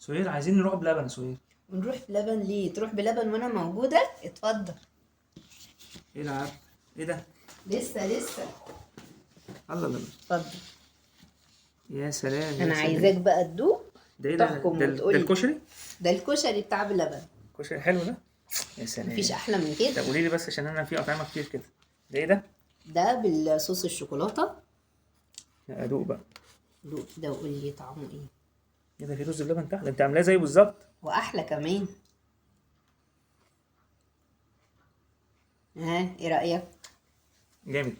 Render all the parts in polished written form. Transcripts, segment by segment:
سهير عايزين نروح بلبن يا سهير. ونروح بلبن ليه؟ تروح بلبن وانا موجودة؟ اتفضل. ايه العب؟ ايه ده؟ لسه الله الله. اتفضل. يا سلام يا انا سلام. عايزاك بقى تدوق ده ايه ده؟ تحكم ده وتقولي. الكشري؟ ده الكشري بتاع بلبن. كشري حلو ده. يا سلام. مفيش احلى من كده. طب قولي لي بس عشان انا في اطعمه كتير كده. ده ايه ده؟ ده بالصوص الشوكولاتة. لا ادوق بقى. دوق كده وقول لي طعمه ايه. ايه ده؟ في رز بلبن تحت؟ ده انت عاملاه زيه بالظبط. واحلى كمان. ها ايه رأيك؟ جامد.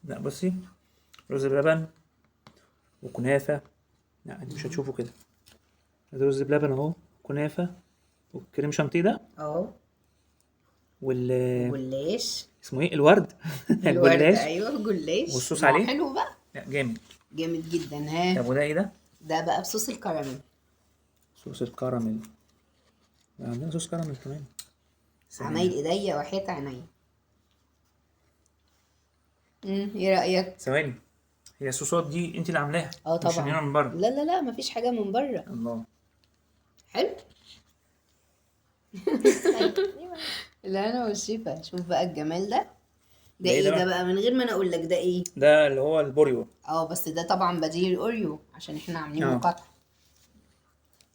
لا بصي، رز بلبن وكنافه. لا انت مش هتشوفه كده. ده رز بلبن اهو، كنافه والكريم شانتيه ده اهو. وال جلاش. اسمه ايه؟ الورد. الورد، الجلاش ايوه جلاش. والصوص ما هو عليه. حلو بقى. لا جامد. جامد جدا. ها طب وده ايه ده؟ ده بقى بصوص الكراميل. صوص الكراميل. لا، عندنا صوص كراميل كمان. سلام. عمايل ايديا وحياة عينيا. ايه رأيك؟ ثواني، هي الصوصات دي انت اللي عاملاها؟ اه مش شارينها طبعا. من بره؟ لا مفيش حاجة من بره. الله. حلو. لا انا والشيفا. شوف بقى الجمال ده. ده ايه ايه ده ده بقى؟ بقى من غير ما انا اقول لك ده ايه؟ ده اللي هو البوريو. بس ده طبعا بديل الاوريو عشان احنا عاملين مقاطعة.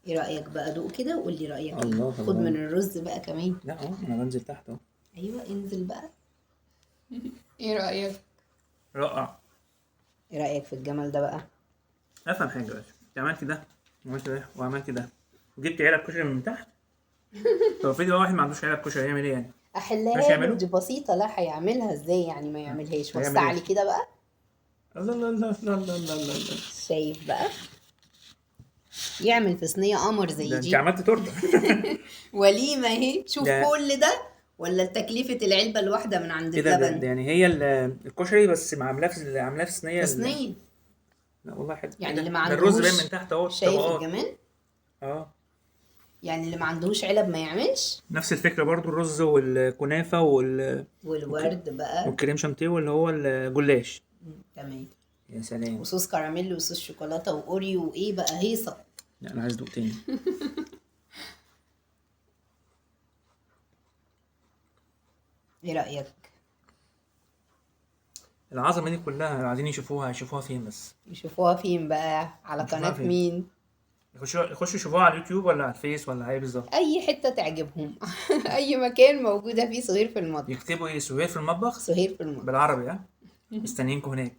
ايه رأيك بقى؟ دوق كده وقول لي رأيك ايه. الله خد الله. من الرز بقى كمان. لا اهو انا بنزل تحت اهو. ايوه انزل بقى. ايه رأيك؟ رائع. ايه رأيك في الجمال ده بقى؟ افهم حاجه بقى، انت عملت ده وعملت ده وعملت ده وجبت علب كشري من تحت. طب في واحد ما عندوش علب كشري يعمل ايه يعني؟ ماشي احلها له. يعمله؟ دي بسيطة. لا هيعملها ازاي يعني ما يعملهاش؟ هيعمل وسع ايه؟ لي كده بقى. الله الله الله الله الله الله الله. شايف بقى؟ يعمل في صينية قمر زي ده انت دي. عملت تورته. وليمة اهي. شوف ده- كل ده ولا تكلفة العلبة الواحدة من عند ايه ده؟ بلبن؟ يعني هي الكشري بس عاملاه في صينيه في صينية. لا والله حلو. يعني إيه اللي ده؟ ما ده الرز باين عندهوش. من تحت اهو شايف طبقات. الجمال؟ اه يعني اللي ما عندهوش علب ما يعملش. نفس الفكره برضو، الرز والكنافه والورد بقى. والكريم شانتيه واللي هو الجلاش. تمام. يا سلام. وصوص كراميل وصوص شوكولاتة واوريو وايه بقى هيصة. لا انا عايز ادوق تاني. ايه رأيك؟ العظمه دي كلها عايزين يشوفوها فين بس؟ يشوفوها فين بقى؟ على يشوفوها قناة فين؟ مين؟ يخشوا يشوفوها على اليوتيوب ولا على الفيس ولا ايه بالظبط؟ اي حتة تعجبهم. اي مكان موجودة فيه سهير في المطبخ. يكتبوا ايه؟ سهير في المطبخ سهير في المطبخ. بالعربي. ها مستنيينكم هناك.